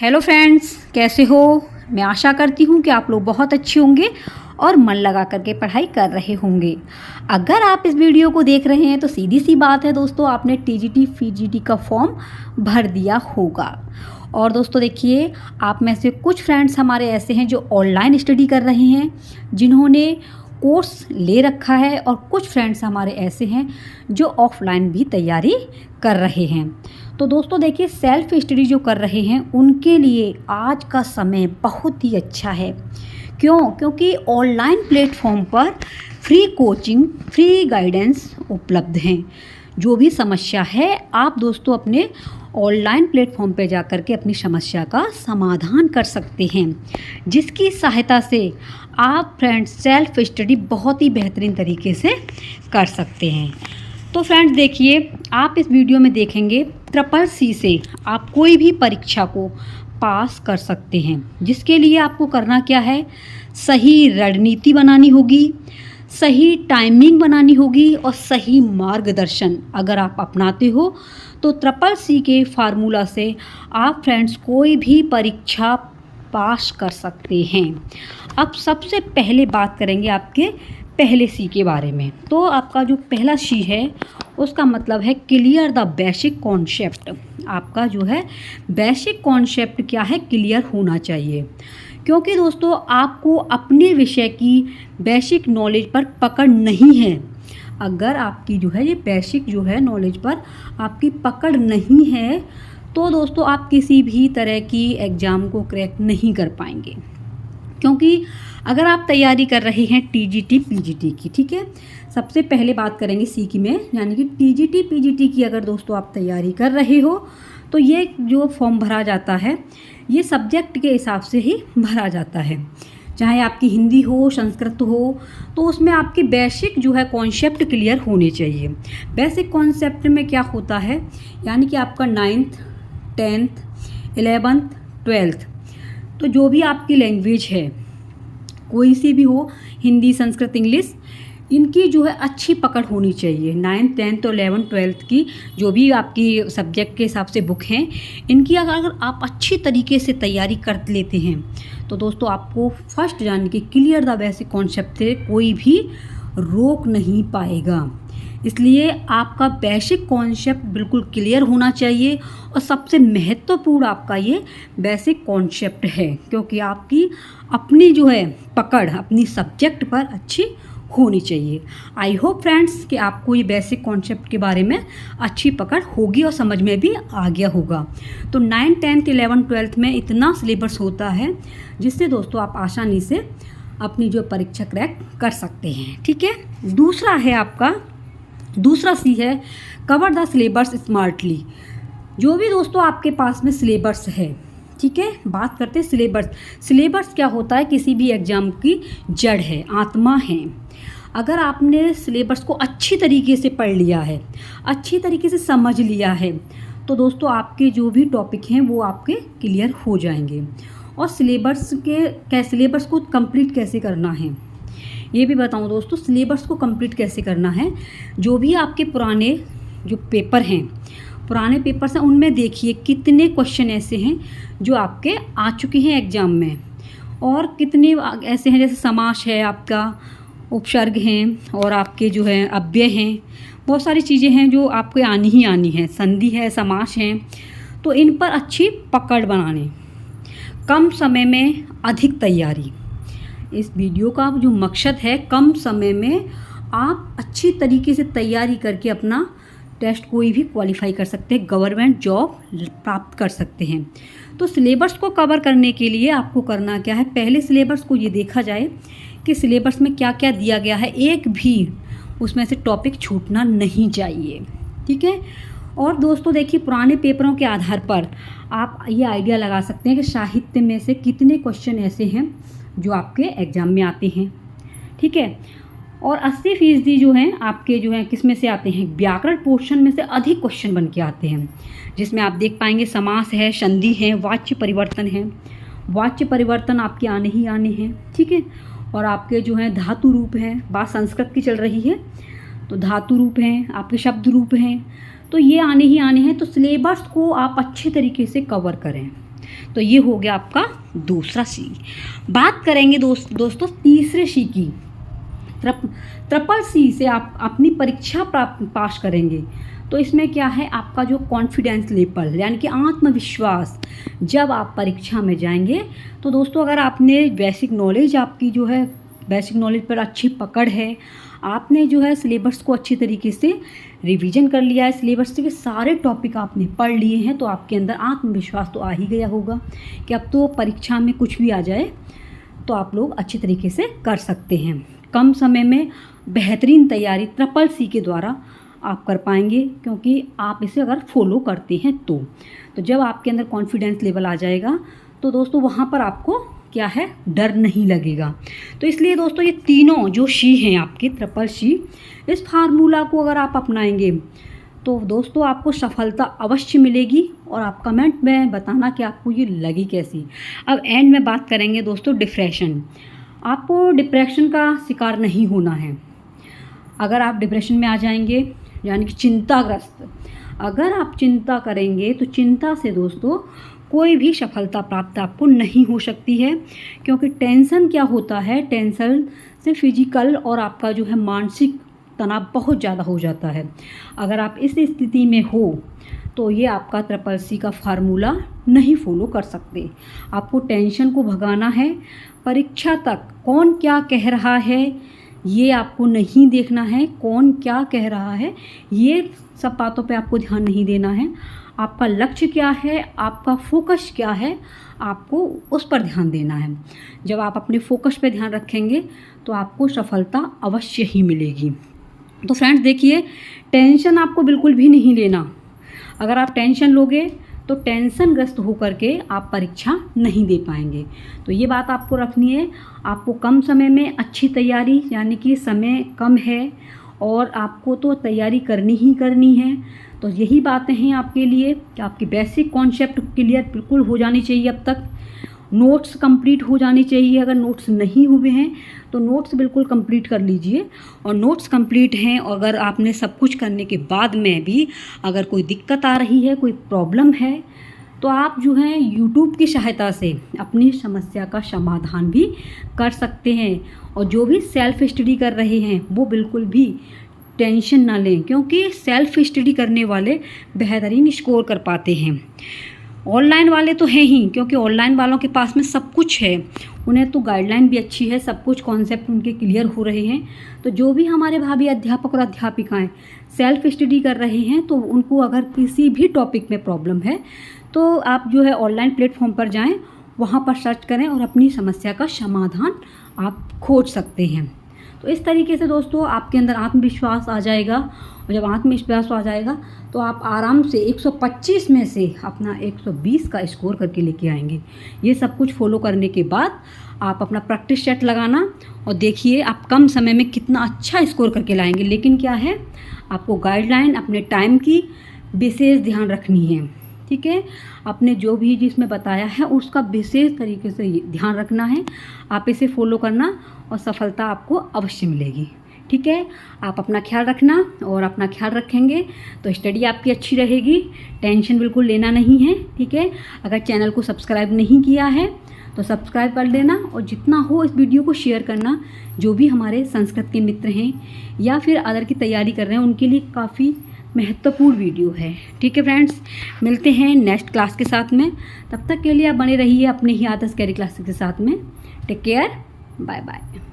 Hello friends, कैसे हो। मैं आशा करती हूँ कि आप लोग बहुत अच्छे होंगे और मन लगा करके पढ़ाई कर रहे होंगे। अगर आप इस वीडियो को देख रहे हैं तो सीधी सी बात है दोस्तों, आपने टीजीटी पीजीटी का फॉर्म भर दिया होगा। और दोस्तों देखिए, आप में से कुछ फ्रेंड्स हमारे ऐसे हैं जो ऑनलाइन स्टडी कर रहे हैं, जिन्होंने कोर्स ले रखा है, और कुछ फ्रेंड्स हमारे ऐसे हैं जो ऑफलाइन भी तैयारी कर रहे हैं। तो दोस्तों देखिए, सेल्फ स्टडी जो कर रहे हैं उनके लिए आज का समय बहुत ही अच्छा है। क्योंकि ऑनलाइन प्लेटफॉर्म पर फ्री कोचिंग, फ्री गाइडेंस उपलब्ध हैं। जो भी समस्या है आप दोस्तों अपने ऑनलाइन प्लेटफॉर्म पे जा कर के अपनी समस्या का समाधान कर सकते हैं, जिसकी सहायता से आप फ्रेंड्स सेल्फ स्टडी बहुत ही बेहतरीन तरीके से कर सकते हैं। तो फ्रेंड्स देखिए, आप इस वीडियो में देखेंगे CCC से आप कोई भी परीक्षा को पास कर सकते हैं। जिसके लिए आपको करना क्या है, सही रणनीति बनानी होगी, सही टाइमिंग बनानी होगी और सही मार्गदर्शन अगर आप अपनाते हो तो CCC के फार्मूला से आप फ्रेंड्स कोई भी परीक्षा पास कर सकते हैं। अब सबसे पहले बात करेंगे आपके पहले C के बारे में। तो आपका जो पहला C है उसका मतलब है क्लियर द बेसिक कॉन्सेप्ट। आपका जो है बेसिक कॉन्सेप्ट क्या है, क्लियर होना चाहिए। क्योंकि दोस्तों आपको अपने विषय की बेसिक नॉलेज पर पकड़ नहीं है। अगर आपकी जो है ये बेसिक जो है नॉलेज पर आपकी पकड़ नहीं है तो दोस्तों आप किसी भी तरह की एग्ज़ाम को क्रैक नहीं कर पाएंगे। क्योंकि अगर आप तैयारी कर रहे हैं टीजीटी पीजीटी की, ठीक है, सबसे पहले बात करेंगे C की में, यानी कि टीजीटी पीजीटी की अगर दोस्तों आप तैयारी कर रहे हो तो ये जो फॉर्म भरा जाता है ये सब्जेक्ट के हिसाब से ही भरा जाता है। चाहे आपकी हिंदी हो, संस्कृत हो, तो उसमें आपकी बेसिक जो है कॉन्सेप्ट क्लियर होने चाहिए। बेसिक कॉन्सेप्ट में क्या होता है, यानी कि आपका 9th 10th 11th 12th, तो जो भी आपकी लैंग्वेज है कोई सी भी हो, हिंदी संस्कृत इंग्लिश, इनकी जो है अच्छी पकड़ होनी चाहिए। 9th 10th और 11th 12th की जो भी आपकी सब्जेक्ट के हिसाब से बुक हैं, इनकी अगर आप अच्छी तरीके से तैयारी कर लेते हैं तो दोस्तों आपको फर्स्ट यानी कि क्लियर द बेसिक कॉन्सेप्ट से कोई भी रोक नहीं पाएगा। इसलिए आपका बेसिक कॉन्सेप्ट बिल्कुल क्लियर होना चाहिए और सबसे महत्वपूर्ण आपका ये बेसिक कॉन्सेप्ट है, क्योंकि आपकी अपनी जो है पकड़ अपनी सब्जेक्ट पर अच्छी होनी चाहिए। आई होप फ्रेंड्स कि आपको ये बेसिक कॉन्सेप्ट के बारे में अच्छी पकड़ होगी और समझ में भी आ गया होगा। तो 9th 10th 11th 12th में इतना सिलेबस होता है जिससे दोस्तों आप आसानी से अपनी जो परीक्षा क्रैक कर सकते हैं, ठीक है। दूसरा C है कवर द सिलेबस स्मार्टली। जो भी दोस्तों आपके पास में सिलेबस है, ठीक है, बात करते हैं सिलेबस। सिलेबस क्या होता है, किसी भी एग्ज़ाम की जड़ है, आत्मा है। अगर आपने सिलेबस को अच्छी तरीके से पढ़ लिया है, अच्छी तरीके से समझ लिया है, तो दोस्तों आपके जो भी टॉपिक हैं वो आपके क्लियर हो जाएंगे। और सिलेबस को कंप्लीट कैसे करना है ये भी बताऊं दोस्तों। सिलेबस को कंप्लीट कैसे करना है, जो भी आपके पुराने जो पेपर हैं, पुराने पेपर्स हैं, उनमें देखिए कितने क्वेश्चन ऐसे हैं जो आपके आ चुके हैं एग्ज़ाम में, और कितने ऐसे हैं जैसे समास है, आपका उपसर्ग हैं, और आपके जो है अव्यय हैं, बहुत सारी चीज़ें हैं जो आपको आनी ही आनी है, संधि है, समास हैं। तो इन पर अच्छी पकड़ बनाने, कम समय में अधिक तैयारी। इस वीडियो का जो मकसद है, कम समय में आप अच्छी तरीके से तैयारी करके अपना टेस्ट कोई भी क्वालिफाई कर सकते हैं, गवर्नमेंट जॉब प्राप्त कर सकते हैं। तो सिलेबस को कवर करने के लिए आपको करना क्या है, पहले सिलेबस को ये देखा जाए कि सिलेबस में क्या क्या दिया गया है, एक भी उसमें से टॉपिक छूटना नहीं चाहिए, ठीक है। और दोस्तों देखिए, पुराने पेपरों के आधार पर आप ये आइडिया लगा सकते हैं कि साहित्य में से कितने क्वेश्चन ऐसे हैं जो आपके एग्ज़ाम में आते हैं, ठीक है। और 80% जो हैं आपके जो हैं किस में से आते हैं, व्याकरण पोर्शन में से अधिक क्वेश्चन बन के आते हैं, जिसमें आप देख पाएंगे समास है, संधि है, वाच्य परिवर्तन है। वाच्य परिवर्तन आपके आने ही आने हैं, ठीक है। और आपके जो हैं धातु रूप हैं, बात संस्कृत की चल रही है तो धातु रूप हैं, आपके शब्द रूप हैं, तो ये आने ही आने हैं। तो सिलेबस को आप अच्छे तरीके से कवर करें, तो ये हो गया आपका दूसरा सी। बात करेंगे दोस्तों तीसरे सी की। ट्रिपल सी से आप अपनी परीक्षा पास करेंगे। तो इसमें क्या है, आपका जो कॉन्फिडेंस लेवल यानी कि आत्मविश्वास, जब आप परीक्षा में जाएंगे तो दोस्तों अगर आपने बेसिक नॉलेज, आपकी जो है बेसिक नॉलेज पर अच्छी पकड़ है, आपने जो है सिलेबस को अच्छी तरीके से रिवीजन कर लिया है, सिलेबस के सारे टॉपिक आपने पढ़ लिए हैं, तो आपके अंदर आत्मविश्वास तो आ ही गया होगा कि अब तो परीक्षा में कुछ भी आ जाए तो आप लोग अच्छी तरीके से कर सकते हैं। कम समय में बेहतरीन तैयारी ट्रिपल सी के द्वारा आप कर पाएंगे, क्योंकि आप इसे अगर फॉलो करते हैं तो जब आपके अंदर कॉन्फिडेंस लेवल आ जाएगा तो दोस्तों वहाँ पर आपको क्या है, डर नहीं लगेगा। तो इसलिए दोस्तों ये तीनों जो शी हैं आपकी ट्रिपल शी, इस फार्मूला को अगर आप अपनाएंगे तो दोस्तों आपको सफलता अवश्य मिलेगी। और आप कमेंट में बताना कि आपको ये लगी कैसी। अब एंड में बात करेंगे दोस्तों डिप्रेशन। आपको डिप्रेशन का शिकार नहीं होना है। अगर आप डिप्रेशन में आ जाएंगे यानी कि चिंताग्रस्त, अगर आप चिंता करेंगे तो चिंता से दोस्तों कोई भी सफलता प्राप्त आपको नहीं हो सकती है, क्योंकि टेंशन क्या होता है, टेंशन से फिजिकल और आपका जो है मानसिक तनाव बहुत ज़्यादा हो जाता है। अगर आप इस स्थिति में हो तो ये आपका ट्रिपल सी का फार्मूला नहीं फॉलो कर सकते। आपको टेंशन को भगाना है। परीक्षा तक कौन क्या कह रहा है ये आपको नहीं देखना है, कौन क्या कह रहा है ये सब बातों पे आपको ध्यान नहीं देना है। आपका लक्ष्य क्या है, आपका फोकस क्या है, आपको उस पर ध्यान देना है। जब आप अपने फोकस पे ध्यान रखेंगे तो आपको सफलता अवश्य ही मिलेगी। तो फ्रेंड्स देखिए, टेंशन आपको बिल्कुल भी नहीं लेना। अगर आप टेंशन लोगे तो टेंशन ग्रस्त होकर के आप परीक्षा नहीं दे पाएंगे। तो ये बात आपको रखनी है। आपको कम समय में अच्छी तैयारी, यानी कि समय कम है और आपको तो तैयारी करनी ही करनी है। तो यही बातें हैं आपके लिए कि आपकी बेसिक कॉन्सेप्ट क्लियर बिल्कुल हो जानी चाहिए। अब तक नोट्स कंप्लीट हो जानी चाहिए। अगर नोट्स नहीं हुए हैं तो नोट्स बिल्कुल कंप्लीट कर लीजिए। और नोट्स कंप्लीट हैं और अगर आपने सब कुछ करने के बाद में भी अगर कोई दिक्कत आ रही है, कोई प्रॉब्लम है, तो आप जो है यूट्यूब की सहायता से अपनी समस्या का समाधान भी कर सकते हैं। और जो भी सेल्फ स्टडी कर रहे हैं वो बिल्कुल भी टेंशन ना लें, क्योंकि सेल्फ स्टडी करने वाले बेहतरीन स्कोर कर पाते हैं। ऑनलाइन वाले तो हैं ही, क्योंकि ऑनलाइन वालों के पास में सब कुछ है, उन्हें तो गाइडलाइन भी अच्छी है, सब कुछ कॉन्सेप्ट उनके क्लियर हो रहे हैं। तो जो भी हमारे भाभी अध्यापक और अध्यापिकाएं सेल्फ स्टडी कर रहे हैं तो उनको अगर किसी भी टॉपिक में प्रॉब्लम है तो आप जो है ऑनलाइन प्लेटफॉर्म पर जाएं, वहाँ पर सर्च करें और अपनी समस्या का समाधान आप खोज सकते हैं। तो इस तरीके से दोस्तों आपके अंदर आत्मविश्वास आ जाएगा। और जब आत्मविश्वास आ जाएगा तो आप आराम से 125 में से अपना 120 का स्कोर करके लेके आएंगे। ये सब कुछ फॉलो करने के बाद आप अपना प्रैक्टिस सेट लगाना और देखिए आप कम समय में कितना अच्छा स्कोर करके लाएंगे। लेकिन क्या है, आपको गाइडलाइन अपने टाइम की विशेष ध्यान रखनी है। ठीक है, आपने जो भी जिसमें बताया है उसका विशेष तरीके से ध्यान रखना है। आप इसे फॉलो करना और सफलता आपको अवश्य मिलेगी। ठीक है, आप अपना ख्याल रखना और अपना ख्याल रखेंगे तो स्टडी आपकी अच्छी रहेगी। टेंशन बिल्कुल लेना नहीं है। ठीक है, अगर चैनल को सब्सक्राइब नहीं किया है तो सब्सक्राइब कर लेना और जितना हो इस वीडियो को शेयर करना। जो भी हमारे संस्कृत के मित्र हैं या फिर अदर की तैयारी कर रहे हैं उनके लिए काफ़ी महत्वपूर्ण वीडियो है। ठीक है फ्रेंड्स, मिलते हैं नेक्स्ट क्लास के साथ में। तब तक के लिए आप बने रहिए अपने ही आदर्श कैरी क्लासेस के साथ में। Take care, bye bye.